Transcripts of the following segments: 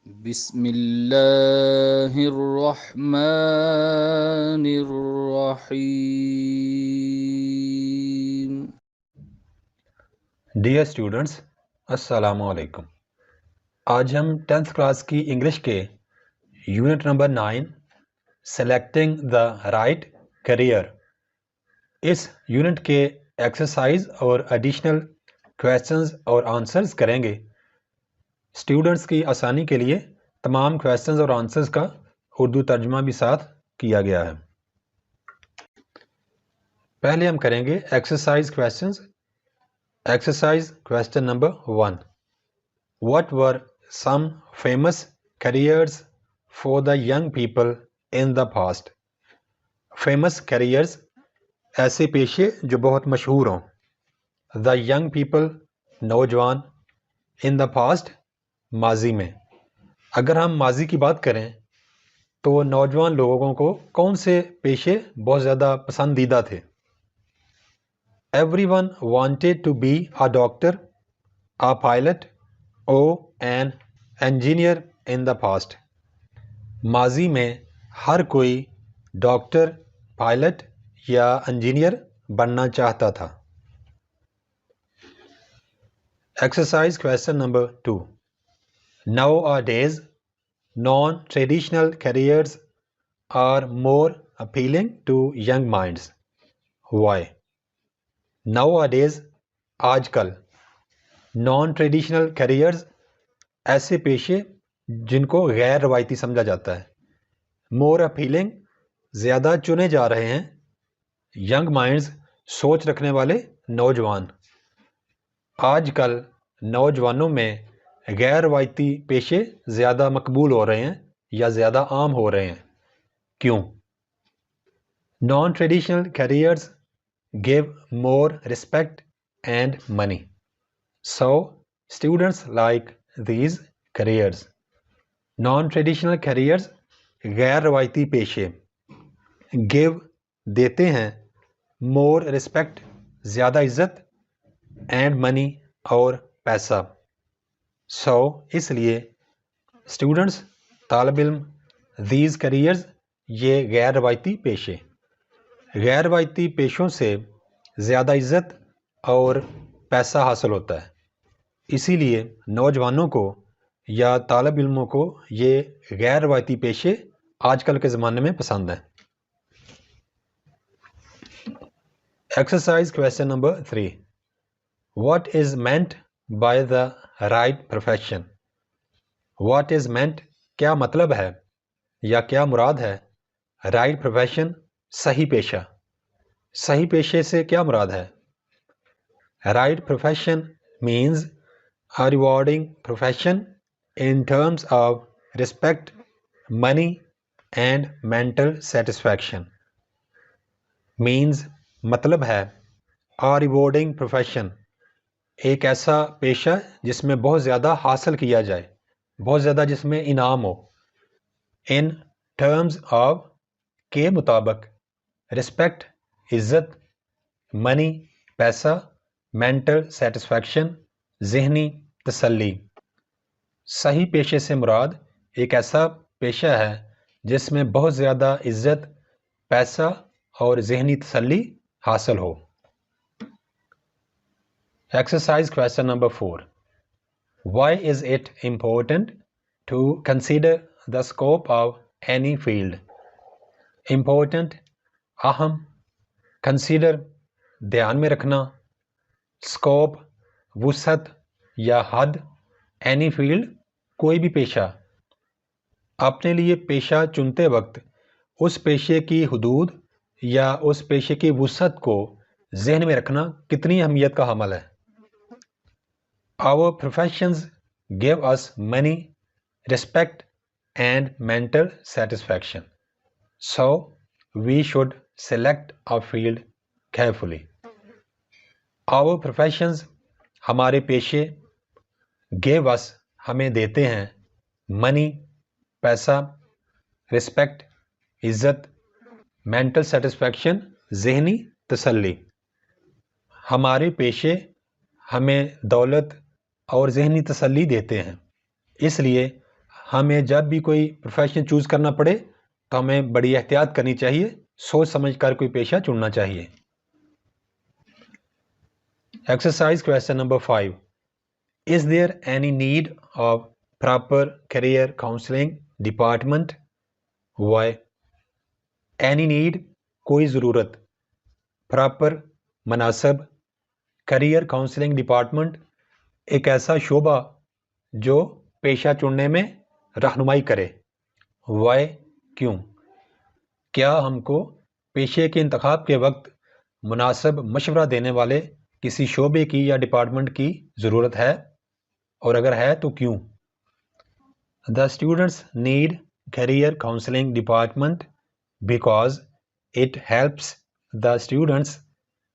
بسم اللہ الرحمن الرحیم. ڈیئر اسٹوڈنٹس، السلام علیکم. آج ہم 10th کلاس کی انگلش کے unit number 9 selecting the right career اس یونٹ کے ایکسرسائز اور ایڈیشنل کویسچنز اور آنسرز کریں گے. اسٹوڈنٹس کی آسانی کے لیے تمام کویسچنز اور آنسرز کا اردو ترجمہ بھی ساتھ کیا گیا ہے. پہلے ہم کریں گے exercise questions. Exercise question number 1. What were some famous careers for the young people in the past? Famous careers ایسے پیشے جو بہت مشہور ہوں. The young people نوجوان. In the past ماضی میں. اگر ہم ماضی کی بات کریں تو نوجوان لوگوں کو کون سے پیشے بہت زیادہ پسندیدہ تھے؟ Everyone wanted to be a doctor, a pilot, or an engineer in the past. ماضی میں ہر کوئی ڈاکٹر، پائلٹ یا انجینئر بننا چاہتا تھا. Exercise question number 2. Nowadays, non-traditional careers are more appealing to young minds. Why? Nowadays آج کل naan traditional carriers ایسے پیشے جن کو غیر روایتی سمجھا جاتا ہے. مور اپیلنگ زیادہ چنے جا رہے ہیں. ینگ مائنڈز سوچ رکھنے والے نوجوان. آج کل نوجوانوں میں غیر روایتی پیشے زیادہ مقبول ہو رہے ہیں یا زیادہ عام ہو رہے ہیں. کیوں؟ Non traditional careers give more respect and money. So, students like these careers. Non-traditional careers غیر روایتی پیشے give دیتے ہیں more respect زیادہ عزت and money اور پیسہ. So, اس لیے students طالب علم these careers یہ غیر روایتی پیشے. غیر روایتی پیشوں سے زیادہ عزت اور پیسہ حاصل ہوتا ہے. اسی لیے نوجوانوں کو یا طالب علموں کو یہ غیر روایتی پیشے آج کل کے زمانے میں پسند ہیں. Exercise question number 3. What is meant by the right profession? What is meant کیا مطلب ہے یا کیا مراد ہے right profession صحیح پیشہ. صحیح پیشے سے کیا مراد ہے؟ Right profession means a rewarding profession in terms of respect, money and mental satisfaction. Means مطلب ہے a rewarding profession ایک ایسا پیشہ جس میں بہت زیادہ حاصل کیا جائے، بہت زیادہ جس میں انعام ہو. In terms of کے مطابق رسپیکٹ عزت، منی پیسہ، مینٹل سیٹسفیکشن ذہنی تسلی. صحیح پیشے سے مراد ایک ایسا پیشہ ہے جس میں بہت زیادہ عزت، پیسہ اور ذہنی تسلی حاصل ہو. Exercise question number 4. Why is it important to consider the scope of any field? Important اہم، کنسیڈر دھیان میں رکھنا، اسکوپ وسعت یا حد، اینی فیلڈ کوئی بھی پیشہ. اپنے لیے پیشہ چنتے وقت اس پیشے کی حدود یا اس پیشے کی وسعت کو ذہن میں رکھنا کتنی اہمیت کا حامل ہے. Our professions give us money, respect and mental satisfaction. So, we should select a field carefully. Our professions ہمارے پیشے give us ہمیں دیتے ہیں money پیسہ، respect عزت، mental satisfaction ذہنی تسلی. ہمارے پیشے ہمیں دولت اور ذہنی تسلی دیتے ہیں، اس لیے ہمیں جب بھی کوئی پروفیشن چوز کرنا پڑے تو ہمیں بڑی احتیاط کرنی چاہیے، سوچ سمجھ کر کوئی پیشہ چننا چاہیے۔ Exercise question number 5. Is there any need of proper career counseling department? Why? Any need کوئی ضرورت، proper مناسب، career counseling department ایک ایسا شعبہ جو پیشہ چننے میں رہنمائی کرے۔ Why؟ کیوں؟ کیا ہم کو پیشے کے انتخاب کے وقت مناسب مشورہ دینے والے کسی شعبے کی یا ڈپارٹمنٹ کی ضرورت ہے، اور اگر ہے تو کیوں؟ The students need career counseling department because it helps the students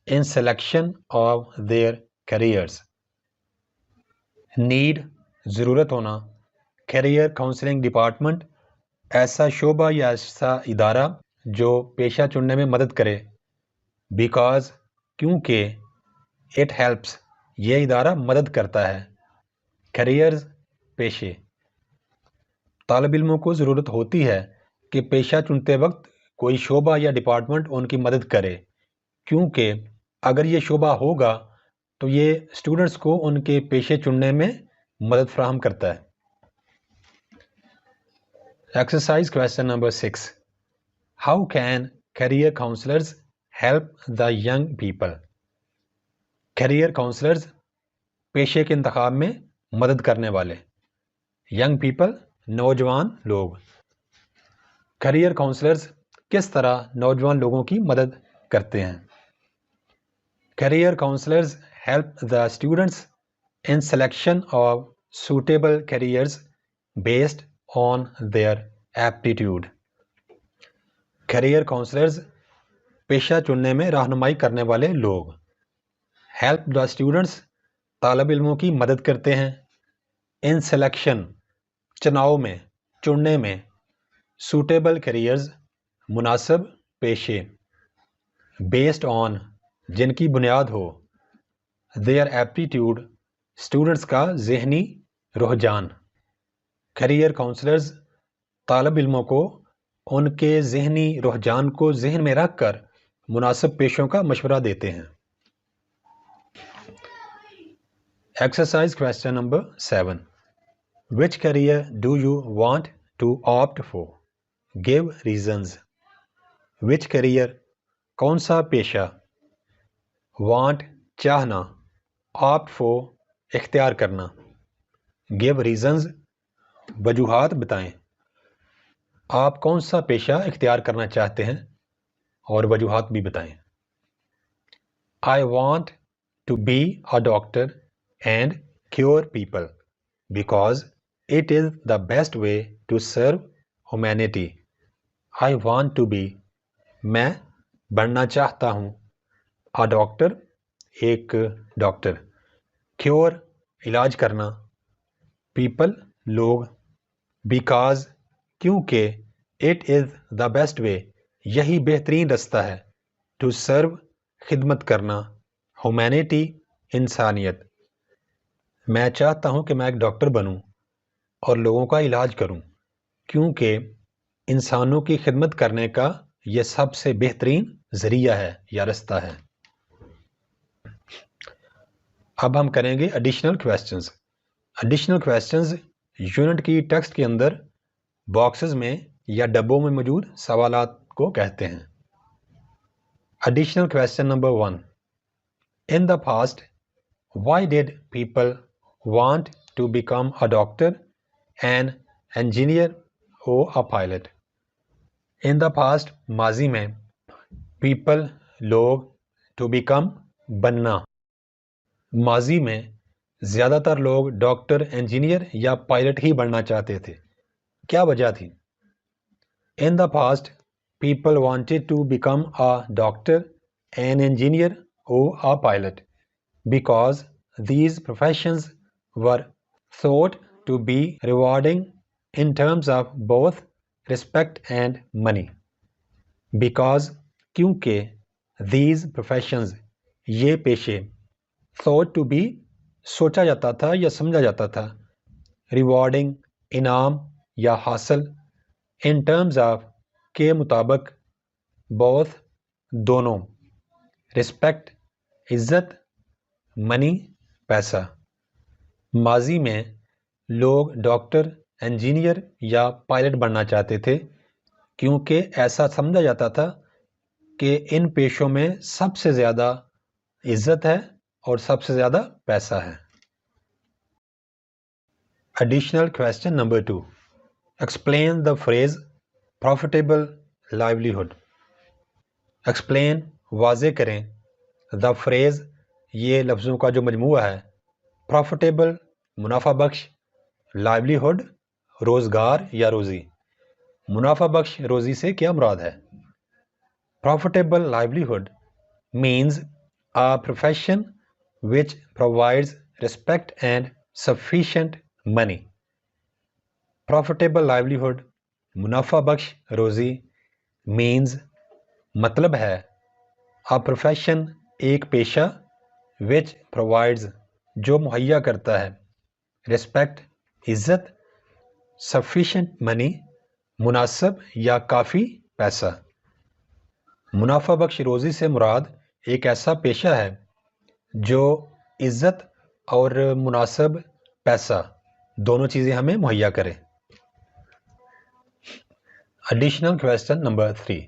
in selection of their careers. Need ضرورت ہونا، career counseling department ایسا شعبہ یا ایسا ادارہ جو پیشہ چننے میں مدد کرے، because کیونکہ it helps یہ ادارہ مدد کرتا ہے، careers پیشے۔ طالب علموں کو ضرورت ہوتی ہے کہ پیشہ چنتے وقت کوئی شعبہ یا ڈپارٹمنٹ ان کی مدد کرے، کیونکہ اگر یہ شعبہ ہوگا تو یہ اسٹوڈنٹس کو ان کے پیشے چننے میں مدد فراہم کرتا ہے۔ Exercise question number 6. How can career counselors help the young people? Career counselors پیشے کے انتخاب میں مدد کرنے والے، young people نوجوان لوگ۔ career counselors کس طرح نوجوان لوگوں کی مدد کرتے ہیں؟ career counselors help the students in selection of suitable careers based on their aptitude. career counselors پیشہ چننے میں رہنمائی کرنے والے لوگ۔ help the students طالب علموں کی مدد کرتے ہیں۔ in selection چناؤ میں، چننے میں۔ suitable careers مناسب پیشے۔ based on جن کی بنیاد ہو۔ their aptitude اسٹوڈنٹس کا ذہنی رجحان۔ career counselors طالب علموں کو ان کے ذہنی رجحان کو ذہن میں رکھ کر مناسب پیشوں کا مشورہ دیتے ہیں۔ Exercise question number 7. Which career do you want to opt for? Give reasons. Which career کون سا پیشہ؟ want چاہنا، opt for اختیار کرنا۔ give reasons وجوہات بتائیں۔ آپ کون سا پیشہ اختیار کرنا چاہتے ہیں اور وجوہات بھی بتائیں۔ I want to be a doctor and cure people because it is the best way to serve humanity. I want to be میں بننا چاہتا ہوں a doctor ایک ڈاکٹر، cure علاج کرنا، people لوگ، because کیونکہ it is the best way یہی بہترین رستہ ہے to serve خدمت کرنا، humanity انسانیت۔ میں چاہتا ہوں کہ میں ایک ڈاکٹر بنوں اور لوگوں کا علاج کروں، کیونکہ انسانوں کی خدمت کرنے کا یہ سب سے بہترین ذریعہ ہے یا رستہ ہے۔ اب ہم کریں گے additional questions. Additional questions unit کی ٹیکسٹ کے اندر باکسز میں یا ڈبوں میں موجود سوالات کو کہتے ہیں۔ Additional question number 1. In the past, why did people want to become a doctor, an engineer or a pilot? In the past ماضی میں people لوگ to become بننا، ماضی میں زیادہ تر لوگ ڈاکٹر، انجینئر یا پائلٹ ہی بننا چاہتے تھے۔ کیا وجہ تھی؟ In the past people wanted to become a doctor, an engineer or a pilot because these professions were thought to be rewarding in terms of both respect and money. Because کیونکہ these professions یہ پیشے thought to be سوچا جاتا تھا یا سمجھا جاتا تھا rewarding انعام یا حاصل، ان ٹرمز آف کے مطابق، بوتھ دونوں، رسپیکٹ عزت، منی پیسہ۔ ماضی میں لوگ ڈاکٹر، انجینئر یا پائلٹ بننا چاہتے تھے کیونکہ ایسا سمجھا جاتا تھا کہ ان پیشوں میں سب سے زیادہ عزت ہے اور سب سے زیادہ پیسہ ہے۔ Additional question number 2، explain the phrase profitable livelihood. Explain واضح کریں، دا فریز یہ لفظوں کا جو مجموعہ ہے، پروفیٹیبل منافع بخش، لائیولیہڈ روزگار یا روزی۔ منافع بخش روزی سے کیا مراد ہے؟ Profitable livelihood means a profession which provides respect and sufficient money. Profitable livelihood منافع بخش روزی means مطلب ہے a profession ایک پیشہ which provides جو مہیا کرتا ہے respect عزت sufficient money مناسب یا کافی پیسہ۔ منافع بخش روزی سے مراد ایک ایسا پیشہ ہے جو عزت اور مناسب پیسہ دونوں چیزیں ہمیں مہیا کرے۔ Additional question number 3،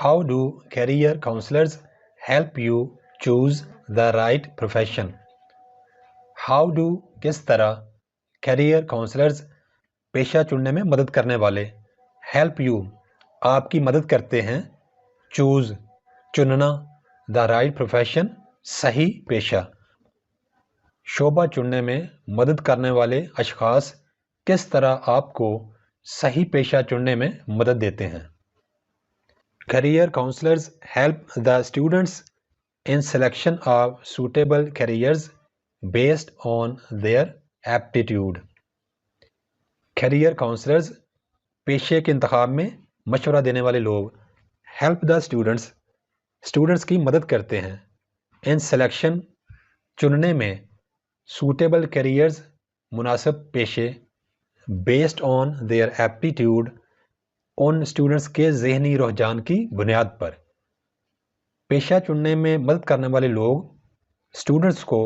how do career counsellors help you choose the right profession? How do کس طرح کیریئر کاؤنسلرز پیشہ چننے میں مدد کرنے والے ہیلپ یو آپ کی مدد کرتے ہیں چوز چننا دا رائٹ پروفیشن صحیح پیشہ۔ شعبہ چننے میں مدد کرنے والے اشخاص کس طرح آپ کو صحیح پیشہ چننے میں مدد دیتے ہیں؟ Career counsellors help the students in selection of suitable careers based on their aptitude. Career counsellors پیشے کے انتخاب میں مشورہ دینے والے لوگ ہیلپ دا اسٹوڈنٹس کی مدد کرتے ہیں ان سلیکشن چننے میں سوٹیبل کیریئرز مناسب پیشے بیسڈ آن دیئر ایپٹیٹیوڈ ان اسٹوڈنٹس کے ذہنی رجحان کی بنیاد پر۔ پیشہ چننے میں مدد کرنے والے لوگ اسٹوڈنٹس کو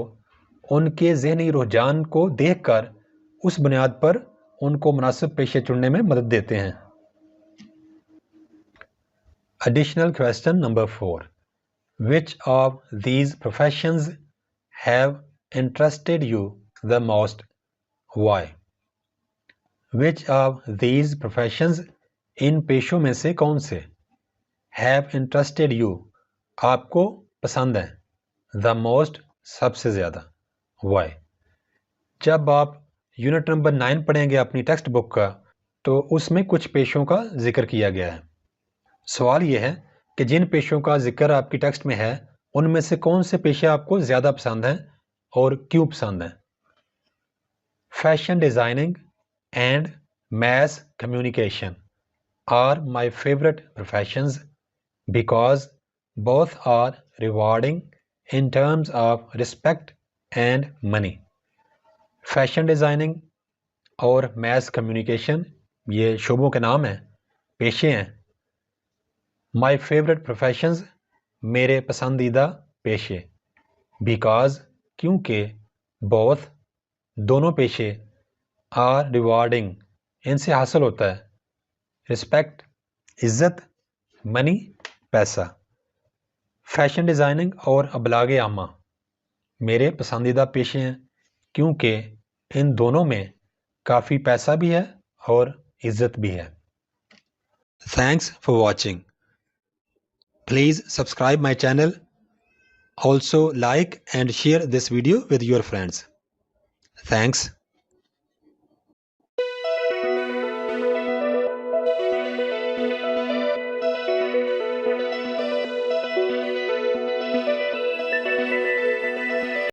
ان کے ذہنی رجحان کو دیکھ کر اس بنیاد پر ان کو مناسب پیشے چننے میں مدد دیتے ہیں۔ Additional question number 4، which of these professions have interested you the most? Why? Which of these professions ان پیشوں میں سے کون سے have interested you آپ کو پسند ہیں the most سب سے زیادہ why؟ جب آپ یونٹ نمبر 9 پڑھیں گے اپنی ٹیکسٹ بک کا تو اس میں کچھ پیشوں کا ذکر کیا گیا ہے۔ سوال یہ ہے کہ جن پیشوں کا ذکر آپ کی ٹیکسٹ میں ہے ان میں سے کون سے پیشے آپ کو زیادہ پسند ہیں اور کیوں پسند ہیں؟ Fashion designing and mass communication are my favorite professions because both are rewarding in terms of respect and money. Fashion designing اور میس کمیونیکیشن یہ شعبوں کے نام ہیں، پیشے ہیں۔ My favorite professions میرے پسندیدہ پیشے، بیکاز کیونکہ both دونوں پیشے are rewarding ان سے حاصل ہوتا ہے رسپیکٹ عزت، منی پیسہ۔ فیشن ڈیزائننگ اور ابلاغ عامہ میرے پسندیدہ پیشے ہیں کیونکہ ان دونوں میں کافی پیسہ بھی ہے اور عزت بھی ہے۔ Thanks for watching. Please subscribe my channel. Also like and share this video with your friends. Thanks.